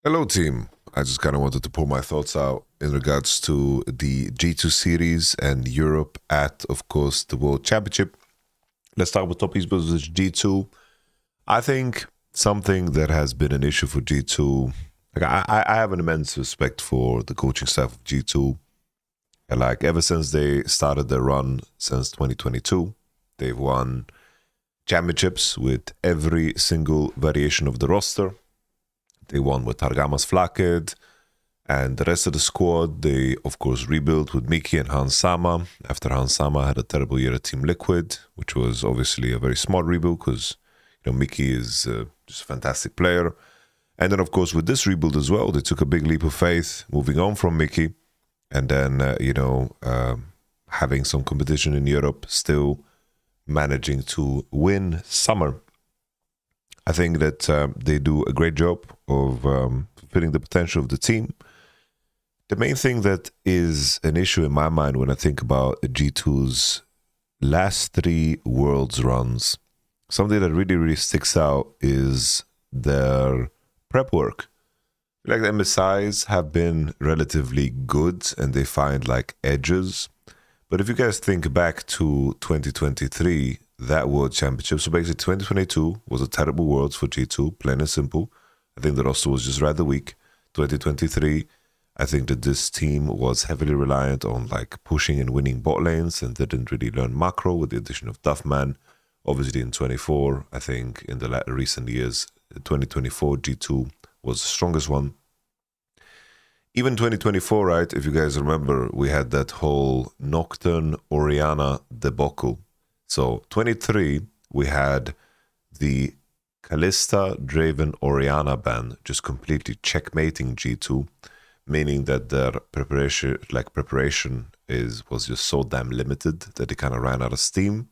Hello, team. I just kind of wanted to pour my thoughts out in regards to the G2 series and Europe at, of course, the World Championship. Let's start with Top East versus G2. I think something that has been an issue for G2, like I have an immense respect for the coaching staff of G2. And like ever since they started their run since 2022, they've won championships with every single variation of the roster. They won with Targamas Flaked, and the rest of the squad, they of course rebuilt with Miki and Hans Sama after Hans Sama had a terrible year at Team Liquid, which was obviously a very smart rebuild because Miki is just a fantastic player. And then of course with this rebuild as well, they took a big leap of faith, moving on from Miki, and then having some competition in Europe, still managing to win Summer. I think that they do a great job of fulfilling the potential of the team. The main thing that is an issue in my mind when I think about G2's last three Worlds runs, something that really, really sticks out is their prep work. Like the MSIs have been relatively good and they find like edges. But if you guys think back to 2023, that World Championship, so basically 2022 was a terrible Worlds for G2, plain and simple. I think the roster was just rather weak. 2023, I think that this team was heavily reliant on like pushing and winning bot lanes and didn't really learn macro with the addition of Duffman. Obviously in 24, I think in the recent years, 2024 G2 was the strongest one. Even 2024, right, if you guys remember, we had that whole Nocturne Orianna debacle. So 23, we had the Kalista Draven Orianna ban just completely checkmating G2, meaning that their preparation was just so damn limited that they kind of ran out of steam.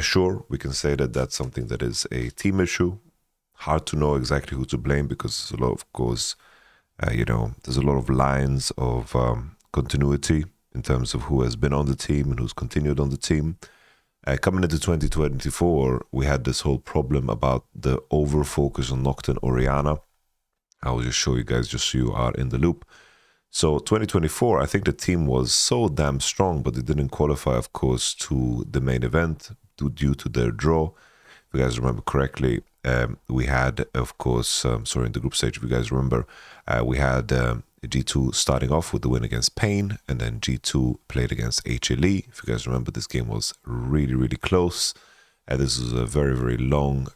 Sure, we can say that that's something that is a team issue. Hard to know exactly who to blame because there's a lot, of course, there's a lot of lines of continuity in terms of who has been on the team and who's continued on the team. Coming into 2024, we had this whole problem about the over focus on Nocturne Orianna. I will just show you guys just so you are in the loop. So 2024, I think the team was so damn strong, but they didn't qualify, of course, to the main event due to their draw. If you guys remember correctly, we had, of course, in the group stage, if you guys remember, we had G2 starting off with the win against Pain, and then G2 played against HLE. If you guys remember, this game was really, really close. This was a very, very long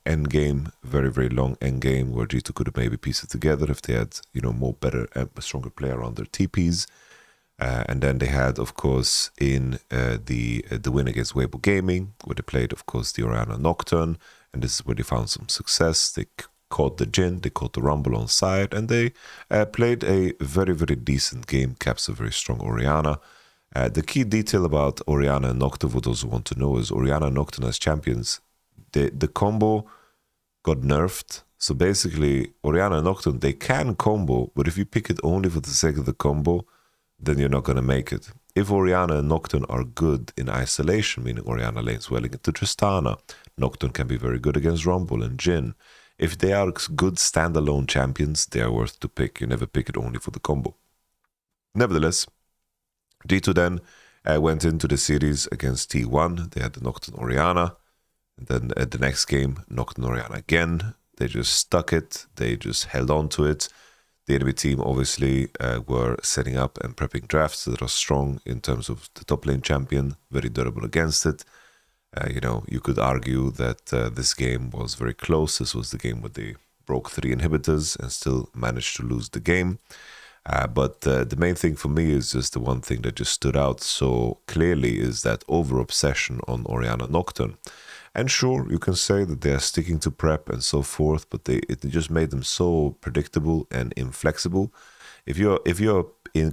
end game, very, very long end game where G2 could have maybe pieced it together if they had, more better, stronger player on their TPs. And then they had, of course, in the win against Weibo Gaming, where they played, of course, the Orianna Nocturne, and this is where they found some success. They caught the Jhin, they caught the Rumble on side, and they played a very, very decent game, caps a very strong Orianna. The key detail about Orianna and Nocturne, for those who want to know, is Orianna and Nocturne as champions, the combo got nerfed. So basically, Orianna and Nocturne, they can combo, but if you pick it only for the sake of the combo, then you're not going to make it. If Orianna and Nocturne are good in isolation, meaning Orianna lanes well into Tristana, Nocturne can be very good against Rumble and Jhin. If they are good standalone champions, they are worth to pick. You never pick it only for the combo. Nevertheless, G2 then went into the series against T1. They had the Nocturne Orianna. And then at the next game, Nocturne Orianna again. They just stuck it. They just held on to it. The enemy team obviously were setting up and prepping drafts that are strong in terms of the top lane champion, very durable against it. You could argue that this game was very close. This was the game where they broke 3 inhibitors and still managed to lose the game. But the main thing for me is just the one thing that just stood out so clearly is that over-obsession on Orianna Nocturne. And sure, you can say that they are sticking to prep and so forth, but it just made them so predictable and inflexible. If you're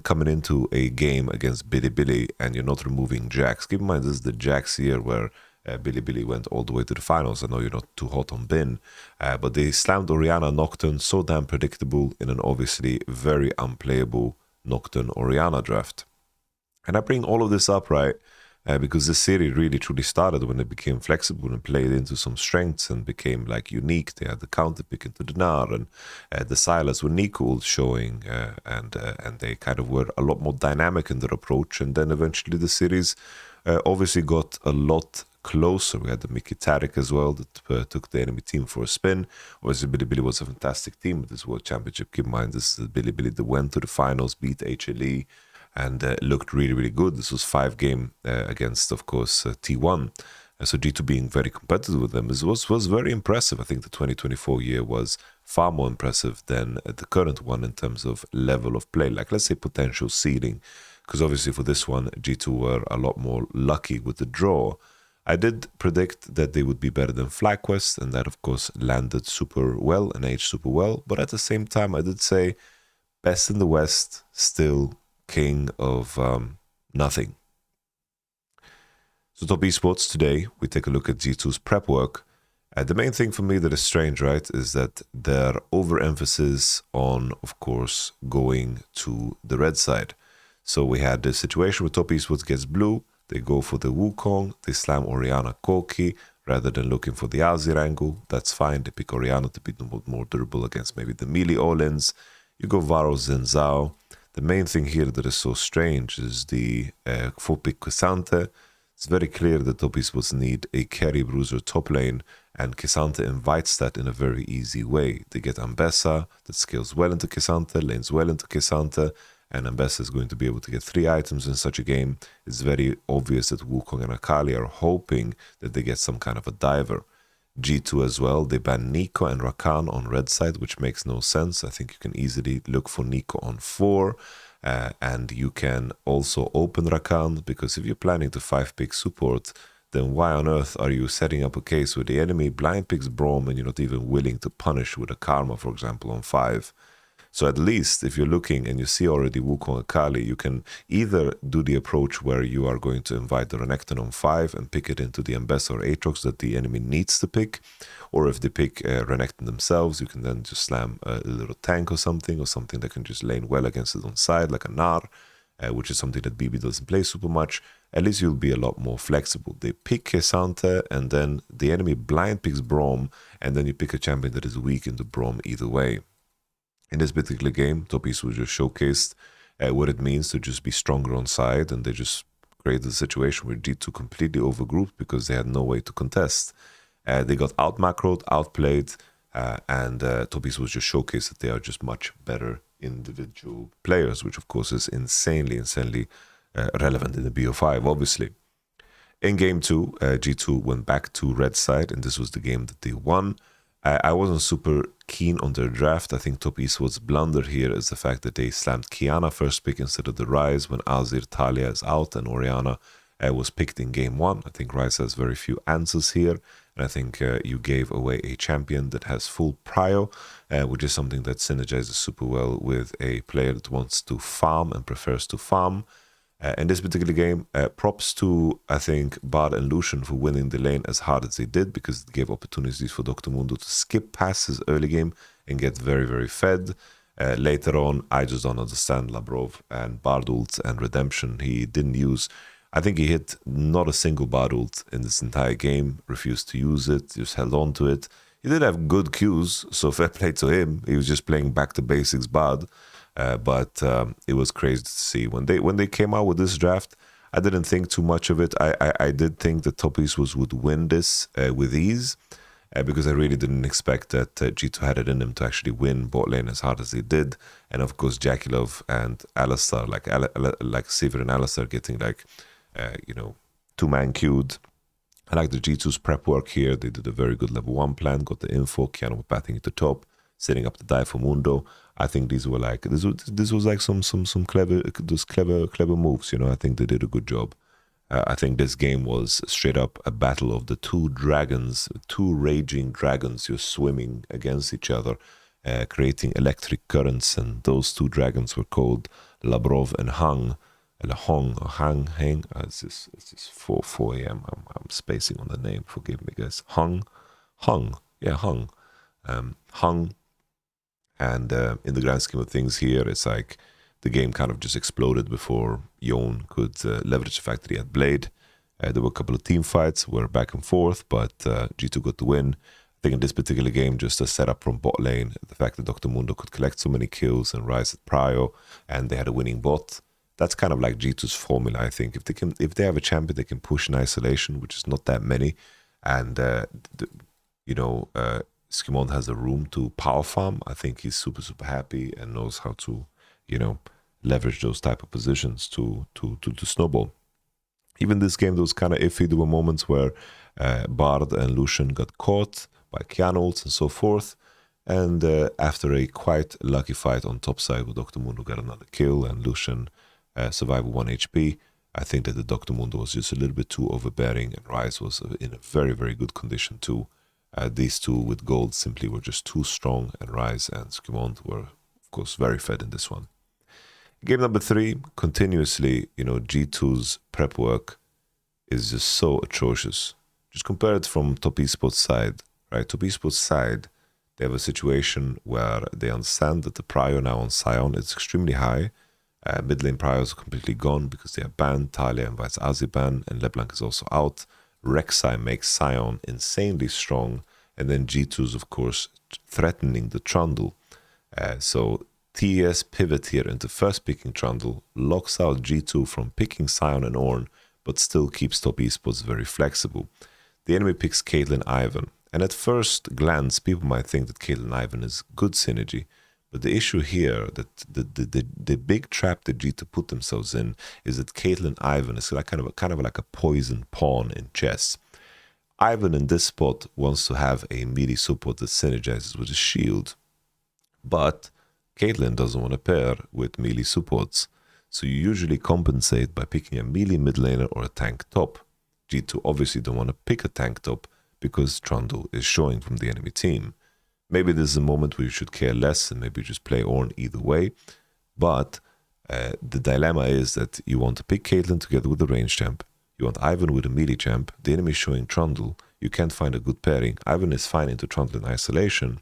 coming into a game against Bilibili and you're not removing Jax, keep in mind this is the Jax year where Bilibili went all the way to the finals. I know you're not too hot on Bin, but they slammed Orianna Nocturne so damn predictable in an obviously very unplayable Nocturne Orianna draft. And I bring all of this up, right, because the series really truly started when it became flexible and played into some strengths and became like unique. They had the counter pick into the Gnar, and the Silas with Nico showing, and they kind of were a lot more dynamic in their approach. And then eventually the series obviously got a lot closer. We had the Mickey Tarek as well that took the enemy team for a spin. Obviously, Bilibili was a fantastic team with this World Championship. Keep in mind, this is the Bilibili that went to the finals, beat HLE, and looked really, really good. This was 5-game against, of course, T1. So G2 being very competitive with them was very impressive. I think the 2024 year was far more impressive than the current one in terms of level of play. Like, let's say, potential seeding. Because obviously for this one, G2 were a lot more lucky with the draw. I did predict that they would be better than FlyQuest, and that, of course, landed super well and aged super well. But at the same time, I did say best in the West, still king of nothing. So top esports today, we take a look at G2's prep work. The main thing for me that is strange, right, is that their overemphasis on, of course, going to the red side. So we had this situation where top esports gets blue, they go for the Wukong, they slam Orianna Koki rather than looking for the Azir angle. That's fine, they pick Orianna to be more durable against maybe the melee all-ins. You go Varro Xin Zhao. The main thing here that is so strange is the 4-pick K'Sante. It's very clear that top esports need a carry bruiser top lane, and K'Sante invites that in a very easy way. They get Ambessa that scales well into K'Sante, lanes well into K'Sante, and Ambessa is going to be able to get 3 items in such a game. It's very obvious that Wukong and Akali are hoping that they get some kind of a diver. G2 as well, they ban Nico and Rakan on red side, which makes no sense. I think you can easily look for Nico on 4, and you can also open Rakan, because if you're planning to 5-pick support, then why on earth are you setting up a case where the enemy blind picks Braum and you're not even willing to punish with a Karma, for example, on 5? So at least if you're looking and you see already Wukong Akali, you can either do the approach where you are going to invite the Renekton on 5 and pick it into the Ambessa or Aatrox that the enemy needs to pick, or if they pick Renekton themselves, you can then just slam a little tank or something that can just lane well against it on side, like a Gnar, which is something that BB doesn't play super much. At least you'll be a lot more flexible. They pick K'Sante, and then the enemy blind picks Braum, and then you pick a champion that is weak into Braum either way. In this particular game, top esports just showcased what it means to just be stronger on side, and they just created a situation where G2 completely overgrouped because they had no way to contest. They got out-macroed, outplayed, and top esports just showcased that they are just much better individual players, which of course is insanely relevant in the BO5, obviously. In game 2, G2 went back to red side, and this was the game that they won. I wasn't super keen on their draft. I think top esports' blunder here is the fact that they slammed Kiana first pick instead of the Ryze when Azir Talia is out and Orianna was picked in game 1. I think Ryze has very few answers here, and I think you gave away a champion that has full prio, which is something that synergizes super well with a player that wants to farm and prefers to farm. In this particular game, props to, I think, Bard and Lucian for winning the lane as hard as they did, because it gave opportunities for Dr. Mundo to skip past his early game and get very fed. Later on, I just don't understand Labrov and Bard ult and Redemption. He didn't use, I think he hit not a single Bard ult in this entire game, refused to use it, just held on to it. He did have good Qs, so fair play to him. He was just playing back to basics Bard. But it was crazy to see when they came out with this draft. I didn't think too much of it. I did think that top esports would win this with ease, because I really didn't expect that G2 had it in them to actually win bot lane as hard as they did. And of course, Jackie Love and Alistar, like Sivir and Alistar, getting like 2-man queued. I like the G2's prep work here. They did a very good level 1 plan, got the info, Kiana batting at the top, setting up the dive for Mundo. I think these were like this was like some clever moves. I think they did a good job. I think this game was straight up a battle of the 2 dragons, 2 raging dragons just swimming against each other, creating electric currents. And those 2 dragons were called Labrov and Hang. Hang. It's just 4 a.m. I'm spacing on the name. Forgive me, guys. Hung. Yeah, Hung. Hung. And in the grand scheme of things here, it's like the game kind of just exploded before Yon could leverage the fact that he had Blade. There were a couple of team fights, were back and forth, but G2 got the win. I think in this particular game, just a setup from bot lane, the fact that Dr. Mundo could collect so many kills and rise at prio, and they had a winning bot. That's kind of like G2's formula, I think. If they have a champion, they can push in isolation, which is not that many, and Skimond has a room to power farm. I think he's super, super happy and knows how to, leverage those type of positions to snowball. Even this game, there was kind of iffy. There were moments where Bard and Lucian got caught by Kiana ults and so forth. And after a quite lucky fight on top side where Dr. Mundo got another kill and Lucian survived with 1 HP, I think that the Dr. Mundo was just a little bit too overbearing and Rise was in a very, very good condition too. These two with gold simply were just too strong, and Rise and Skimond were, of course, very fed in this one. Game number 3, continuously, G2's prep work is just so atrocious. Just compare it from Top Esports side, right? Top Esports side, they have a situation where they understand that the prio now on Sion is extremely high. Mid lane priors are completely gone because they are banned. Talia invites Aziban, and LeBlanc is also out. Rek'Sai makes Sion insanely strong, and then G2's, of course, threatening the Trundle. So TES pivot here into first picking Trundle, locks out G2 from picking Sion and Ornn, but still keeps Top Esports very flexible. The enemy picks Caitlyn Ivan, and at first glance, people might think that Caitlyn Ivan is good synergy. But the issue here, that the big trap that G2 put themselves in, is that Caitlyn Ivan is like kind of like a poison pawn in chess. Ivan in this spot wants to have a melee support that synergizes with his shield, but Caitlyn doesn't want to pair with melee supports, so you usually compensate by picking a melee mid laner or a tank top. G2 obviously don't want to pick a tank top because Trundle is showing from the enemy team. Maybe this is a moment where you should care less and maybe just play Ornn either way. But the dilemma is that you want to pick Caitlyn together with the range champ. You want Ivan with a melee champ. The enemy is showing Trundle. You can't find a good pairing. Ivan is fine into Trundle in isolation.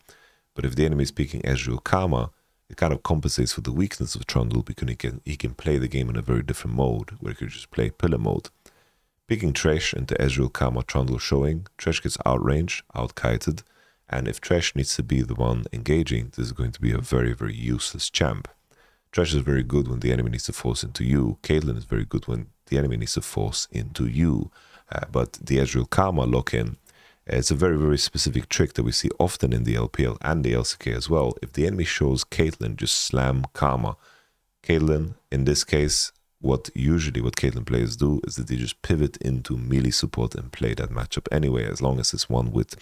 But if the enemy is picking Ezreal Karma, it kind of compensates for the weakness of Trundle because he can play the game in a very different mode where he could just play pillar mode. Picking Thresh into Ezreal Karma Trundle showing, Thresh gets outranged, out-kited. And if Thresh needs to be the one engaging, this is going to be a very, very useless champ. Thresh is very good when the enemy needs to force into you. Caitlyn is very good when the enemy needs to force into you. But the Ezreal Karma lock-in, it's a very, very specific trick that we see often in the LPL and the LCK as well. If the enemy shows Caitlyn, just slam Karma. Caitlyn, in this case, what Caitlyn players do is that they just pivot into melee support and play that matchup anyway, as long as it's one with,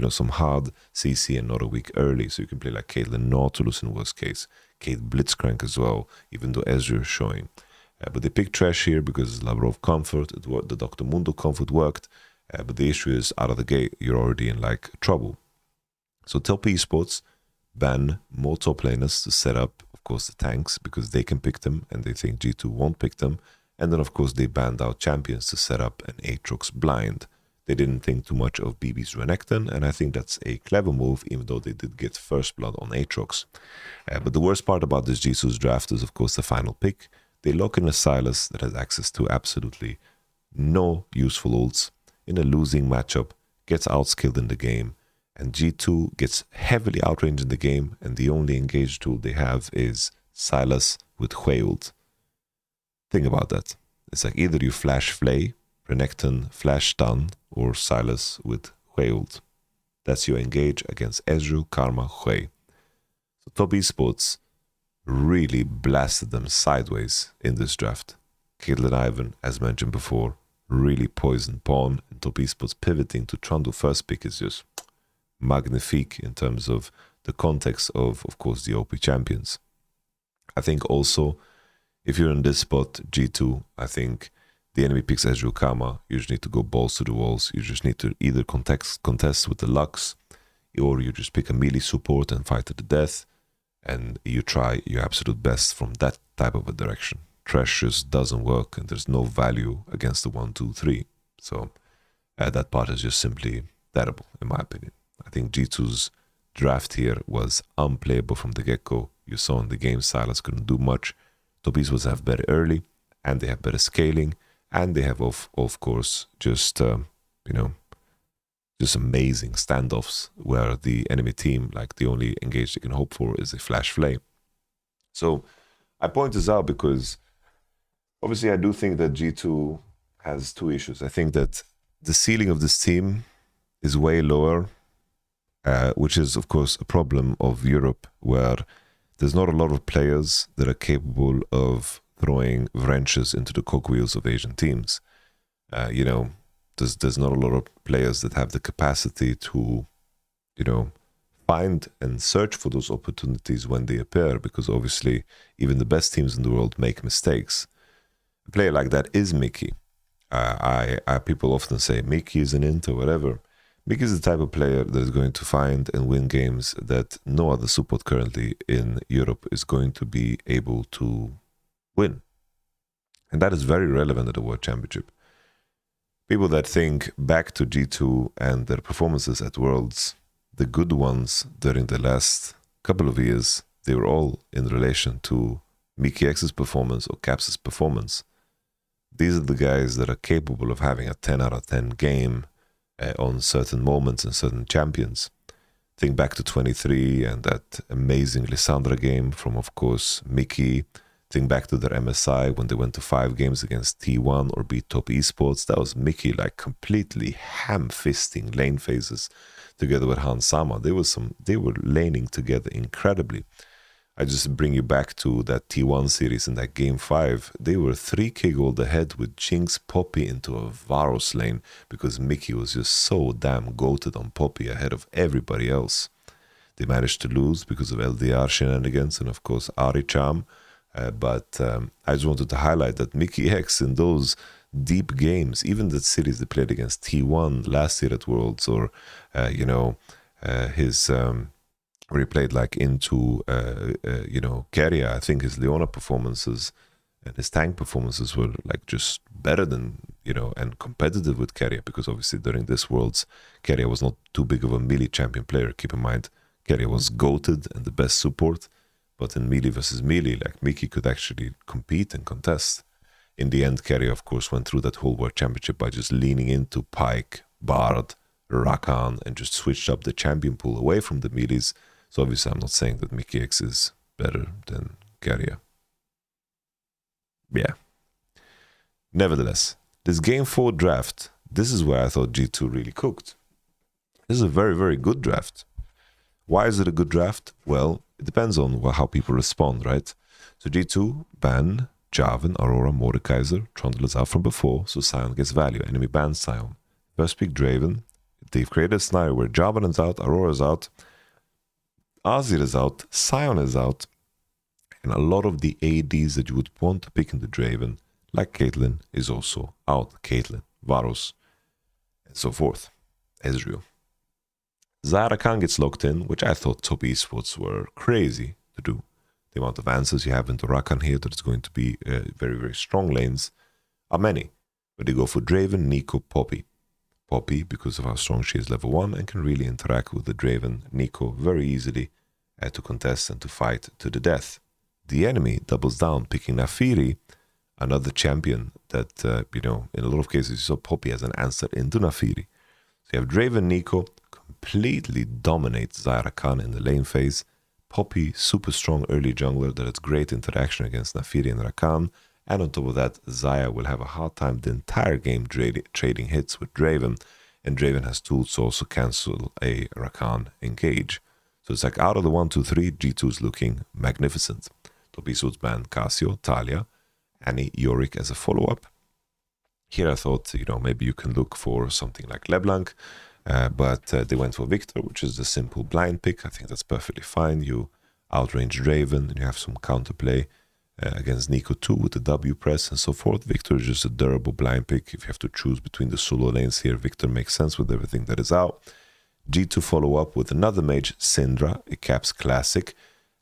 some hard CC and not a weak early. So you can play like Caitlyn Nautilus in worst case, Kate Blitzcrank as well, even though Ezreal is showing. But they picked Thresh here because it's Lavrov comfort, the Dr. Mundo comfort worked, but the issue is out of the gate, you're already in trouble. So Top Esports ban more top laners to set up, of course, the tanks because they can pick them and they think G2 won't pick them. And then, of course, they banned out champions to set up an Aatrox blind. They didn't think too much of BB's Renekton, and I think that's a clever move, even though they did get first blood on Aatrox. But the worst part about this G2's draft is, of course, the final pick. They lock in a Sylas that has access to absolutely no useful ults in a losing matchup, gets outskilled in the game, and G2 gets heavily outranged in the game, and the only engaged tool they have is Sylas with Hwei ult. Think about that. It's like either you flash Flay, Renekton flash stun, or Sylas with Hwei ult. That's your engage against Ezreal, Karma, Hwei. So Top Esports really blasted them sideways in this draft. Caitlyn Ivan, as mentioned before, really poisoned pawn, and Top Esports pivoting to Trundle first pick is just magnifique in terms of the context of course, the OP champions. I think also, if you're in this spot, G2, I think the enemy picks Ezreal Karma, you just need to go balls to the walls. You just need to either contest with the Lux, or you just pick a melee support and fight to the death, and you try your absolute best from that type of a direction. Thresh just doesn't work, and there's no value against the 1, 2, 3. So that part is just simply terrible, in my opinion. I think G2's draft here was unplayable from the get-go. You saw in the game, Sylas couldn't do much. Top Esports have better early, and they have better scaling, And they have, of course, just, just amazing standoffs where the enemy team, like the only engage they can hope for is a flash flame. So I point this out because obviously I do think that G2 has two issues. I think that the ceiling of this team is way lower, which is, of course, a problem of Europe, where there's not a lot of players that are capable of throwing wrenches into the cogwheels of Asian teams. There's not a lot of players that have the capacity to, find and search for those opportunities when they appear, because obviously even the best teams in the world make mistakes. A player like that is Mickey. People often say Mickey is an int or whatever. Mickey is the type of player that is going to find and win games that no other support currently in Europe is going to be able to win. And that is very relevant at the World Championship. People that think back to G2 and their performances at Worlds, the good ones during the last couple of years, they were all in relation to Mickey X's performance or Caps' performance. These are the guys that are capable of having a 10 out of 10 game on certain moments and certain champions. Think back to 23 and that amazing Lissandra game from, of course, Mickey. Think back to their MSI when they went to 5 games against T1 or beat Top Esports. That was Mickey like completely ham-fisting lane phases together with Hans Sama. They were laning together incredibly. I just bring you back to that T1 series in that game 5. They were 3k gold ahead with Jinx Poppy into a Varus lane because Mickey was just so damn goated on Poppy ahead of everybody else. They managed to lose because of LDR shenanigans and of course Aricham. But I just wanted to highlight that Mickey X in those deep games, even the series they played against T1 last year at Worlds, or his where he played like into Keria. I think his Leona performances and his tank performances were like just better than and competitive with Keria, because obviously during this Worlds Keria was not too big of a melee champion player. Keep in mind, Keria was goated and the best support. But in melee versus melee, like Mickey could actually compete and contest. In the end, Keria, of course, went through that whole World Championship by just leaning into Pyke, Bard, Rakan, and just switched up the champion pool away from the melees. So obviously, I'm not saying that Mickey X is better than Keria. Yeah. Nevertheless, this Game 4 draft, this is where I thought G2 really cooked. This is a very, very good draft. Why is it a good draft? Well, it depends on how people respond, right? So G2 ban Jarvan, Aurora, Mordekaiser. Trundle is out from before, so Sion gets value. Enemy bans Sion. First pick Draven. They've created a scenario where Jarvan is out, Aurora is out, Azir is out, Sion is out, and a lot of the ADs that you would want to pick in the Draven, like Caitlyn, is also out. Caitlyn, Varus, and so forth. Ezreal. Zarakan gets locked in, which I thought Top Esports were crazy to do. The amount of answers you have into Rakan here that is going to be very, very strong lanes are many. But they go for Draven, Nico, Poppy. Poppy, because of how strong she is level 1 and can really interact with the Draven, Nico very easily to contest and to fight to the death. The enemy doubles down, picking Naafiri, another champion that, in a lot of cases you saw Poppy as an answer into Naafiri. So you have Draven, Nico, completely dominates Zarakan in the lane phase. Poppy, super strong early jungler that has great interaction against Naafiri and Rakan. And on top of that, Xayah will have a hard time the entire game trading hits with Draven. And Draven has tools to also cancel a Rakan engage. So it's like out of the 1, 2, 3, G2's looking magnificent. Top Esports ban Cassio, Talia, Annie, Yorick as a follow-up. Here I thought, maybe you can look for something like LeBlanc. But they went for Victor, which is the simple blind pick. I think that's perfectly fine. You outrange Draven and you have some counterplay against Nico too with the W press and so forth. Victor is just a durable blind pick. If you have to choose between the solo lanes here, Victor makes sense with everything that is out. G2 follow up with another mage, Syndra, a Caps classic.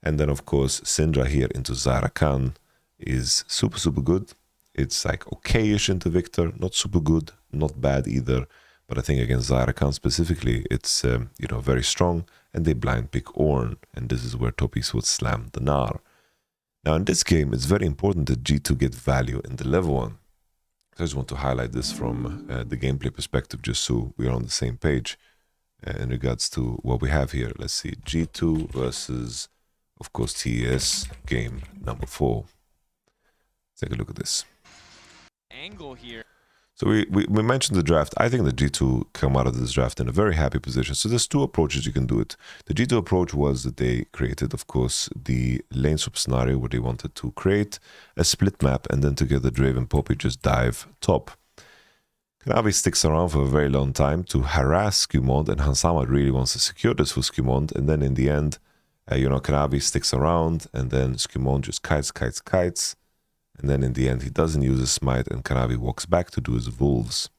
And then of course Syndra here into Zarakan is super, super good. It's like okay-ish into Victor, not super good, not bad either. But I think against Zarakan specifically, it's very strong, and they blind pick Ornn, and this is where Top Esports would slam the Gnar. Now in this game, it's very important that G2 get value in the level 1. I just want to highlight this from the gameplay perspective, just so we're on the same page in regards to what we have here. Let's see, G2 versus, of course, TES, game number 4. Let's take a look at this. Angle here. So we mentioned the draft. I think the G2 come out of this draft in a very happy position. So there's two approaches you can do it. The G2 approach was that they created, of course, the lane swap scenario where they wanted to create a split map and then together Drave and Poppy just dive top. Kanavi sticks around for a very long time to harass Skewmond, and Hansama really wants to secure this for Skewmond. And then in the end, Kanavi sticks around and then Skewmond just kites. And then in the end, he doesn't use his smite and Kanavi walks back to do his wolves.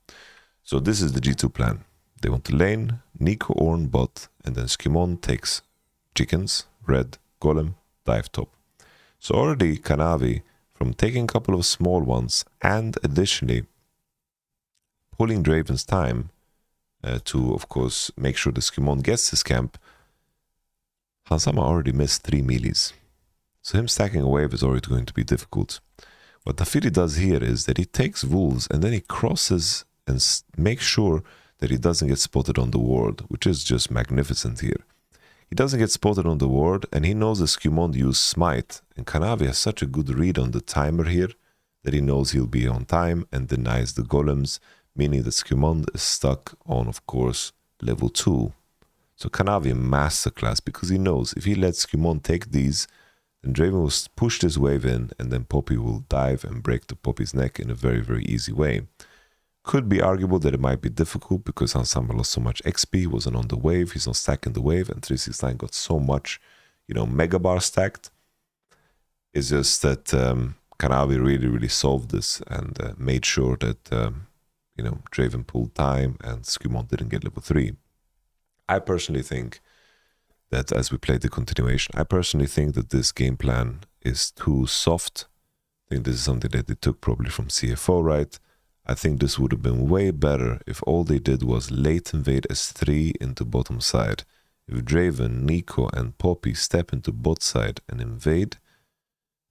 So this is the G2 plan. They want to lane, Nico Orn bot, and then Skewmond takes chickens, red, golem, dive top. So already Kanavi, from taking a couple of small ones and additionally pulling Draven's time to, of course, make sure the Skewmond gets his camp, Hansama already missed 3 melees. So him stacking a wave is already going to be difficult. What Tafiri does here is that he takes wolves and then he crosses and makes sure that he doesn't get spotted on the ward, which is just magnificent here. He doesn't get spotted on the ward and he knows that Skewmond used smite, and Kanavi has such a good read on the timer here that he knows he'll be on time and denies the golems, meaning that Skewmond is stuck on, of course, level 2. So Kanavi masterclass, because he knows if he lets Skewmond take these, then Draven will push this wave in and then Poppy will dive and break the Poppy's neck in a very, very easy way. Could be arguable that it might be difficult because Hansama lost so much XP, he wasn't on the wave, he's not stacking the wave, and 369 got so much, mega bar stacked. It's just that Kanavi really solved this and made sure that, Draven pulled time and Skewmond didn't get level 3. I personally think that as we play the continuation, I personally think that this game plan is too soft. I think this is something that they took probably from CFO, right? I think this would have been way better if all they did was late invade S3 into bottom side. If Draven, Nico and Poppy step into bot side and invade,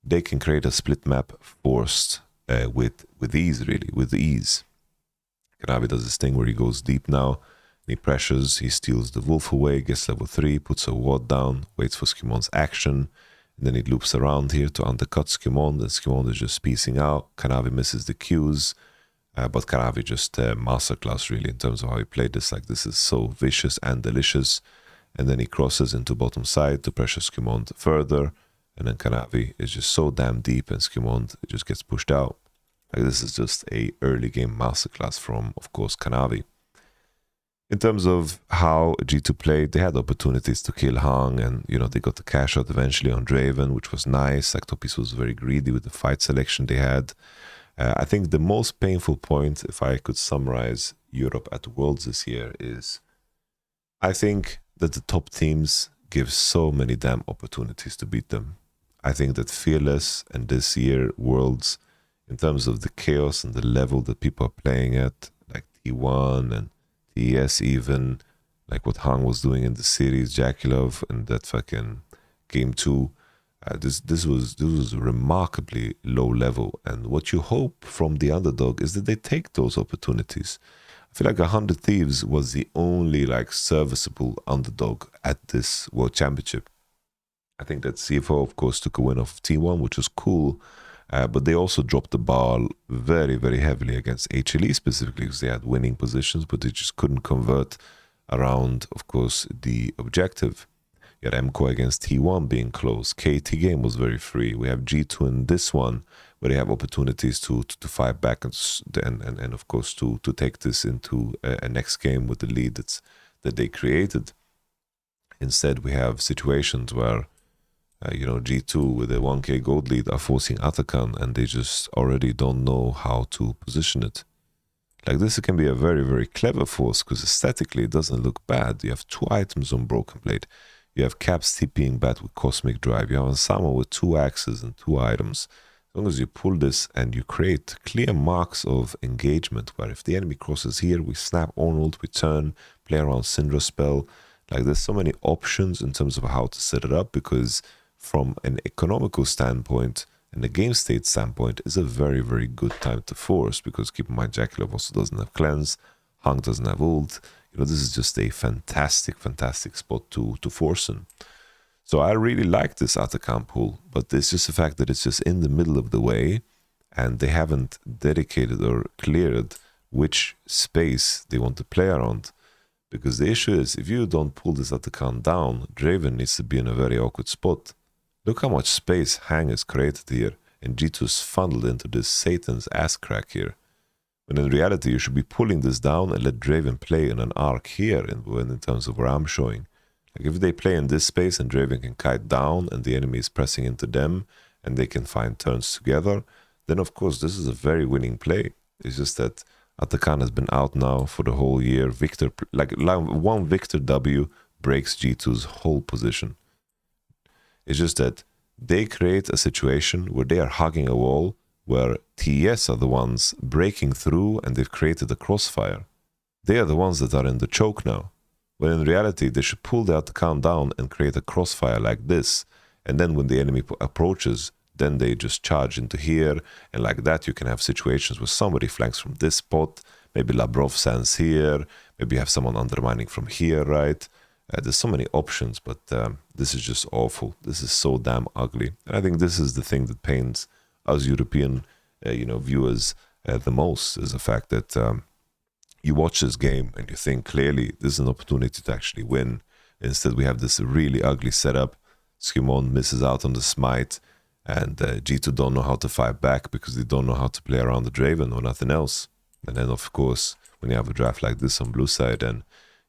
they can create a split map forced with ease, really, with ease. Kanavi does this thing where he goes deep now. He pressures, he steals the wolf away, gets level 3, puts a ward down, waits for Skewmond's action, and then he loops around here to undercut Skewmond, and Skewmond is just piecing out. Kanavi misses the Qs, but Kanavi just masterclass really in terms of how he played this. Like, this is so vicious and delicious. And then he crosses into bottom side to pressure Skewmond further, and then Kanavi is just so damn deep and Skewmond just gets pushed out. Like, this is just a early game masterclass from, of course, Kanavi. In terms of how G2 played, they had opportunities to kill Hang, and they got the cash out eventually on Draven, which was nice. Like, Topis was very greedy with the fight selection they had. I think the most painful point, if I could summarize Europe at Worlds this year, is I think that the top teams give so many damn opportunities to beat them. I think that Fearless and this year Worlds, in terms of the chaos and the level that people are playing at, like T1 and TES even, like what Hang was doing in the series, Jakulov and that fucking game 2, this was remarkably low level. And what you hope from the underdog is that they take those opportunities. I feel like 100 Thieves was the only like serviceable underdog at this World Championship. I think that CFO, of course, took a win off T1, which was cool. But they also dropped the ball very, very heavily against HLE specifically because they had winning positions, but they just couldn't convert around, of course, the objective. You had MCO against T1 being close. KT game was very free. We have G2 in this one where they have opportunities to fight back and of course, to take this into a next game with the lead that they created. Instead, we have situations where G2 with a 1k gold lead are forcing Atakan and they just already don't know how to position it. Like, this can be a very, very clever force because aesthetically it doesn't look bad. You have 2 items on Broken Blade. You have Caps TPing back with Cosmic Drive. You have Ansama with 2 axes and 2 items. As long as you pull this and you create clear marks of engagement where if the enemy crosses here, we snap Arnold, we turn, play around Syndra spell. Like, there's so many options in terms of how to set it up because from an economical standpoint, And the game state standpoint is a very, very good time to force, because keep in mind, Jackalov also doesn't have cleanse, Hunk doesn't have ult. This is just a fantastic, fantastic spot to force in. So I really like this Atakan pool, but it's just the fact that it's just in the middle of the way, and they haven't dedicated or cleared which space they want to play around. Because the issue is, if you don't pull this Atakan down, Draven needs to be in a very awkward spot. Look how much space Hang is created here, and G2's funneled into this Satan's ass crack here. When in reality, you should be pulling this down and let Draven play in an arc here, in terms of where I'm showing. Like if they play in this space and Draven can kite down and the enemy is pressing into them and they can find turns together, then of course this is a very winning play. It's just that Atakan has been out now for the whole year. Victor, like one Victor W breaks G2's whole position. It's just that they create a situation where they are hugging a wall, where TES are the ones breaking through and they've created a crossfire. They are the ones that are in the choke now. When in reality, they should pull the Atakan down and create a crossfire like this. And then when the enemy approaches, then they just charge into here. And like that, you can have situations where somebody flanks from this spot. Maybe Labrov stands here. Maybe you have someone undermining from here, right? There's so many options, but this is just awful. This is so damn ugly. And I think this is the thing that pains us European viewers the most, is the fact that you watch this game and you think clearly this is an opportunity to actually win. Instead, we have this really ugly setup. Skimon misses out on the smite, and G2 don't know how to fight back because they don't know how to play around the Draven or nothing else. And then, of course, when you have a draft like this on blue side and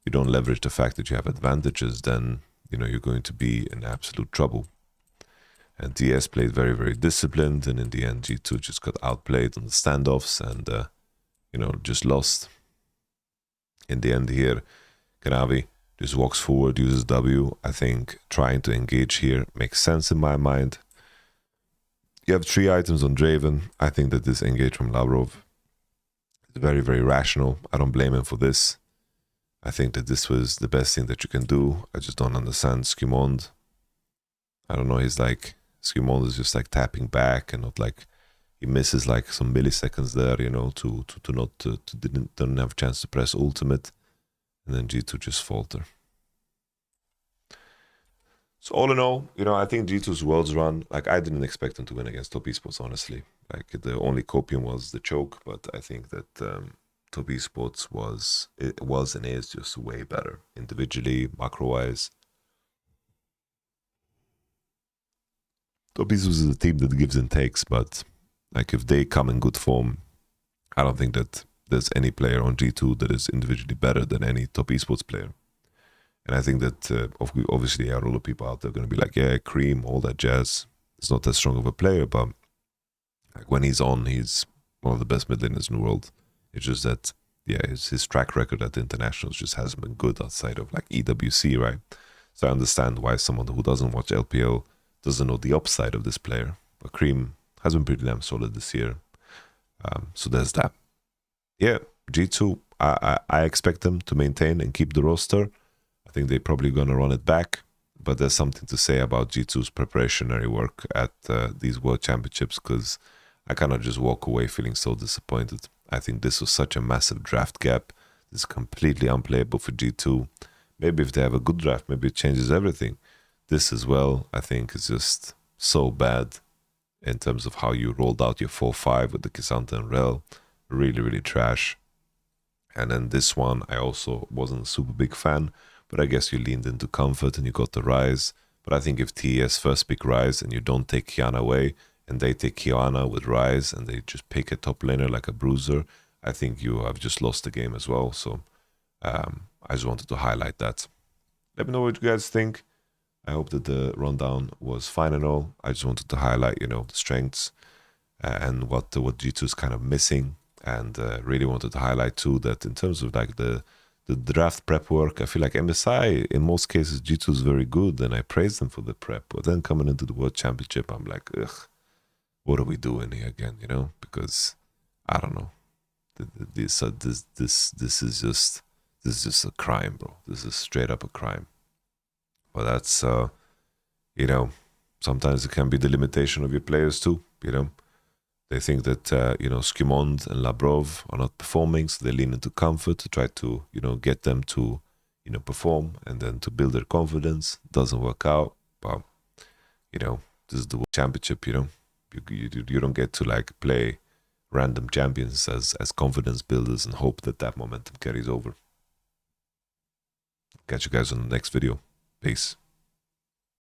you don't leverage the fact that you have advantages, then you're going to be in absolute trouble. And TES played very, very disciplined, and in the end, G2 just got outplayed on the standoffs and just lost. In the end here, Kanavi just walks forward, uses W. I think trying to engage here makes sense in my mind. You have 3 items on Draven. I think that this engage from Lavrov is very, very rational. I don't blame him for this. I think that this was the best thing that you can do. I just don't understand Skimond. I don't know, Skimond is just like tapping back and not like, he misses like some milliseconds there, didn't have a chance to press ultimate, and then G2 just falter. So all in all, I think G2's Worlds run, like I didn't expect them to win against Top Esports, honestly. Like the only copium was the choke, but I think that Top Esports was and is just way better individually, macro-wise. Top Esports is a team that gives and takes, but like if they come in good form, I don't think that there's any player on G2 that is individually better than any Top Esports player. And I think that obviously there are a lot of people out there going to be like, yeah, Cream, all that jazz. It's not that strong of a player, but like when he's on, he's one of the best mid laners in the world. It's just that, yeah, his track record at the internationals just hasn't been good outside of like EWC, right? So I understand why someone who doesn't watch LPL doesn't know the upside of this player. But Cream has been pretty damn solid this year. So there's that. Yeah, G2, I expect them to maintain and keep the roster. I think they're probably going to run it back. But there's something to say about G2's preparationary work at these World Championships, because I cannot just walk away feeling so disappointed. I think this was such a massive draft gap. This is completely unplayable for G2. Maybe if they have a good draft, maybe it changes everything. This as well, I think, is just so bad in terms of how you rolled out your 4-5 with the K'Sante and Rel. Really, really trash. And then this one, I also wasn't a super big fan, but I guess you leaned into comfort and you got the Rise. But I think if TES first pick Rise and you don't take Kiana away, and they take Kiana with Rise and they just pick a top laner like a bruiser, I think you have just lost the game as well. So I just wanted to highlight that. Let me know what you guys think. I hope that the rundown was fine and all. I just wanted to highlight, the strengths and what G2 is kind of missing. And really wanted to highlight too that in terms of like the draft prep work, I feel like MSI, in most cases, G2 is very good and I praise them for the prep. But then coming into the World Championship, I'm like, ugh, what are we doing here again, Because, I don't know. This is just a crime, bro. This is straight up a crime. But that's, sometimes it can be the limitation of your players too. You know, they think that you know, Skimond and Labrov are not performing, so they lean into comfort to try to, you know, get them to, you know, perform and then to build their confidence. Doesn't work out, but you know, this is the World Championship. You know, you don't get to like play random champions as confidence builders and hope that that momentum carries over. Catch you guys on the next video. Peace.